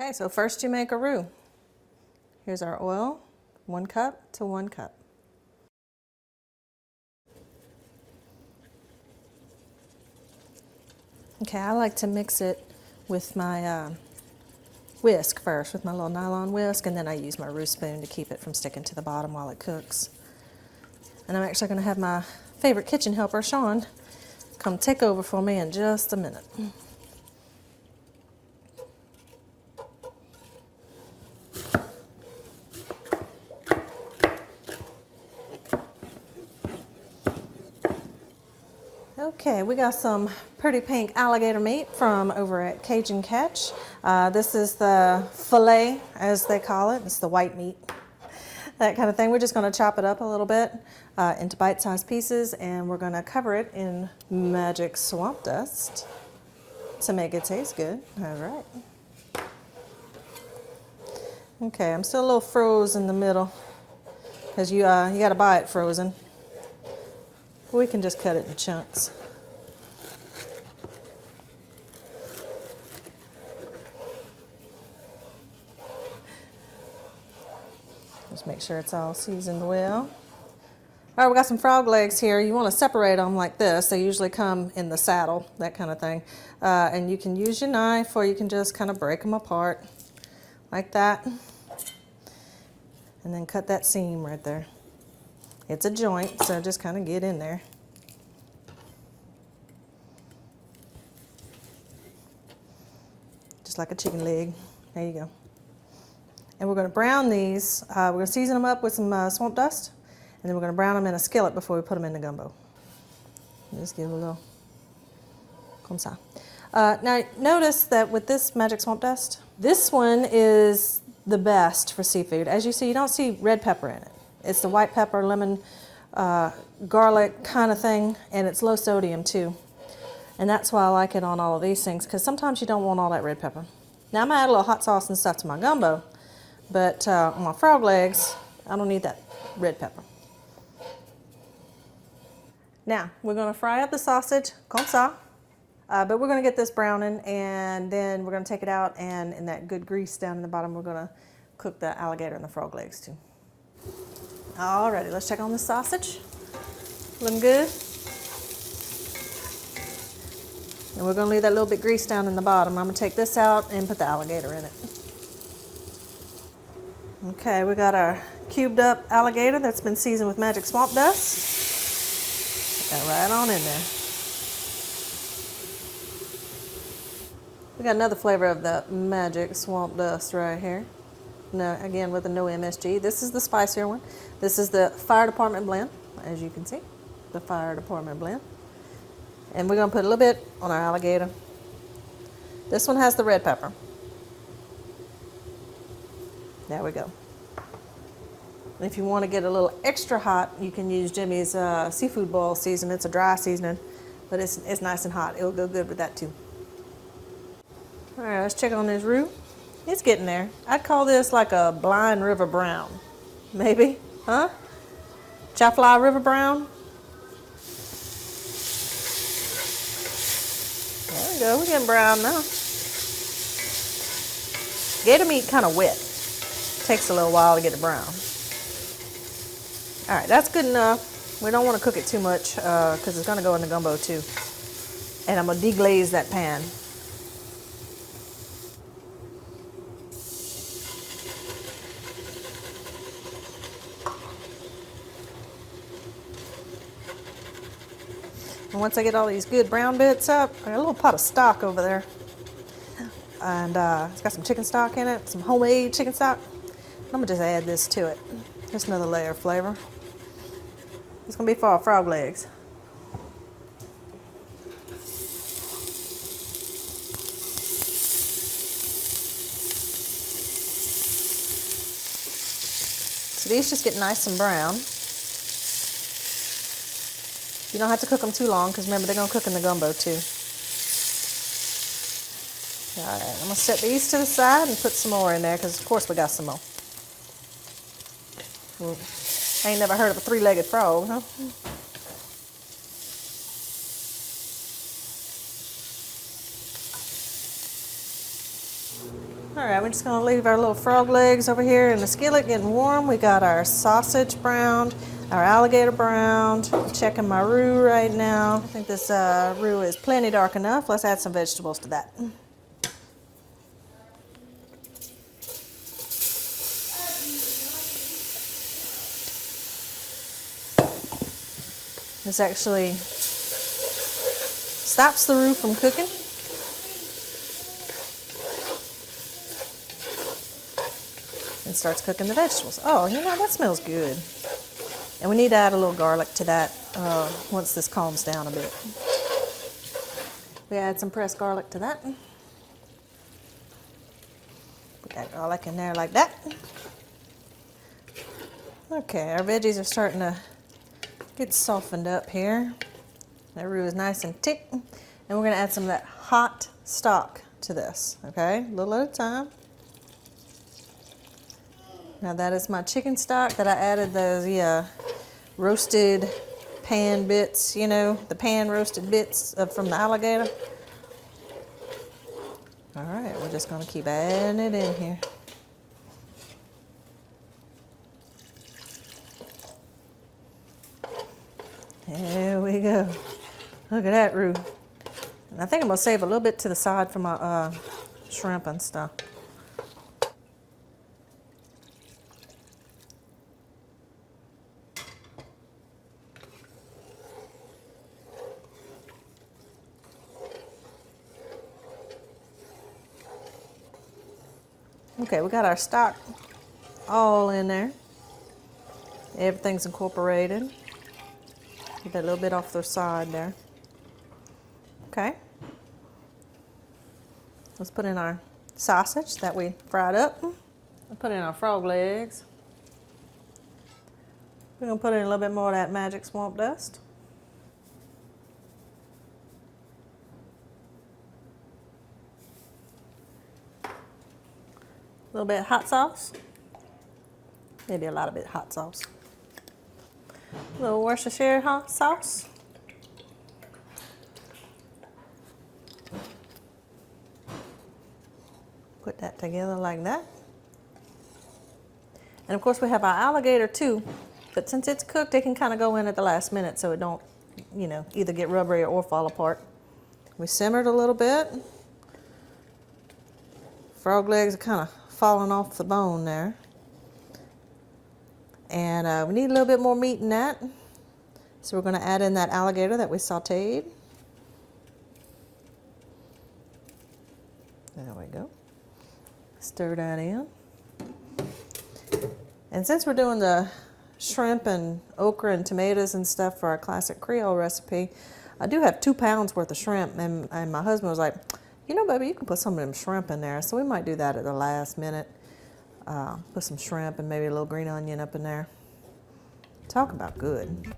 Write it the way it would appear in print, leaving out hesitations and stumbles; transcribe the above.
Okay, so first you make a roux. Here's our oil, 1 cup to 1 cup. Okay, I like to mix it with my whisk first, with my little nylon whisk, and then I use my roux spoon to keep it from sticking to the bottom while it cooks. And I'm actually going to have my favorite kitchen helper, Sean, come take over for me in just a minute. Okay, we got some pretty pink alligator meat from over at Cajun Catch. This is the filet, as they call it. It's the white meat, that kind of thing. We're just going to chop it up a little bit into bite-sized pieces, and we're going to cover it in magic swamp dust to make it taste good. All right. Okay, I'm still a little froze in the middle because you got to buy it frozen. We can just cut it in chunks. Just make sure it's all seasoned well. All right, we got some frog legs here. You want to separate them like this. They usually come in the saddle, that kind of thing. And you can use your knife, or you can just kind of break them apart like that. And then cut that seam right there. It's a joint, so just kind of get in there. Just like a chicken leg. There you go. And we're going to brown these. We're going to season them up with some swamp dust, and then we're going to brown them in a skillet before we put them in the gumbo. Just give it a little comme ça. Now notice that with this magic swamp dust, this one is the best for seafood. As you see, you don't see red pepper in it. It's the white pepper, lemon, garlic kind of thing, and it's low sodium too. And that's why I like it on all of these things, because sometimes you don't want all that red pepper. Now I'm going to add a little hot sauce and stuff to my gumbo, but on my frog legs, I don't need that red pepper. Now, we're going to fry up the sausage, comme ça, but we're going to get this browning, and then we're going to take it out, and in that good grease down in the bottom, we're going to cook the alligator and the frog legs too. Alrighty, let's check on the sausage. Looking good. And we're going to leave that little bit grease down in the bottom. I'm going to take this out and put the alligator in it. Okay, we got our cubed up alligator that's been seasoned with magic swamp dust. Put that right on in there. We got another flavor of the magic swamp dust right here. No, again with the no MSG. This is the spicier one. This is the fire department blend, as you can see, the fire department blend. And we're going to put a little bit on our alligator. This one has the red pepper. There we go. And if you want to get a little extra hot, you can use Jimmy's seafood boil seasoning. It's a dry seasoning, but it's nice and hot. It'll go good with that too. All right, let's check on this roux. It's getting there. I'd call this like a blind river brown. Maybe, huh? Chafla river brown. There we go, we're getting brown now. Gator meat kind of wet. Takes a little while to get it brown. All right, that's good enough. We don't want to cook it too much because it's going to go in the gumbo too. And I'm going to deglaze that pan. And once I get all these good brown bits up, I got a little pot of stock over there. And it's got some chicken stock in it, some homemade chicken stock. I'm gonna just add this to it. Just another layer of flavor. It's gonna be for our frog legs. So these just get nice and brown. You don't have to cook them too long because remember they're going to cook in the gumbo too. All right, I'm going to set these to the side and put some more in there because of course we got some more. I ain't never heard of a three-legged frog, huh? right, we're just gonna leave our little frog legs over here in the skillet getting warm. We got our sausage browned, our alligator browned. I'm checking my roux right now. I think this roux is plenty dark enough. Let's add some vegetables to that. This actually stops the roux from cooking. And starts cooking the vegetables. Oh, you know, that smells good. And we need to add a little garlic to that once this calms down a bit. We add some pressed garlic to that. Put that garlic in there like that. Okay, our veggies are starting to get softened up here. That roux is nice and thick. And we're gonna add some of that hot stock to this, okay? A little at a time. Now that is my chicken stock that I added those roasted pan bits, you know, the pan roasted bits from the alligator. All right, we're just gonna keep adding it in here. There we go. Look at that roux. And I think I'm gonna save a little bit to the side for my shrimp and stuff. Okay, we got our stock all in there. Everything's incorporated. Get that little bit off the side there. Okay. Let's put in our sausage that we fried up. We'll put in our frog legs. We're gonna put in a little bit more of that magic swamp dust. A little bit of hot sauce. Maybe a lot of hot sauce. A little Worcestershire hot sauce. Put that together like that. And of course we have our alligator too, but since it's cooked, it can kind of go in at the last minute so it don't, you know, either get rubbery or fall apart. We simmered a little bit. Frog legs are kind of falling off the bone there. And we need a little bit more meat in that. So we're going to add in that alligator that we sauteed. There we go. Stir that in. And since we're doing the shrimp and okra and tomatoes and stuff for our classic Creole recipe, I do have 2 pounds worth of shrimp, and my husband was like, you know, baby, you can put some of them shrimp in there. So we might do that at the last minute. Put some shrimp and maybe a little green onion up in there. Talk about good.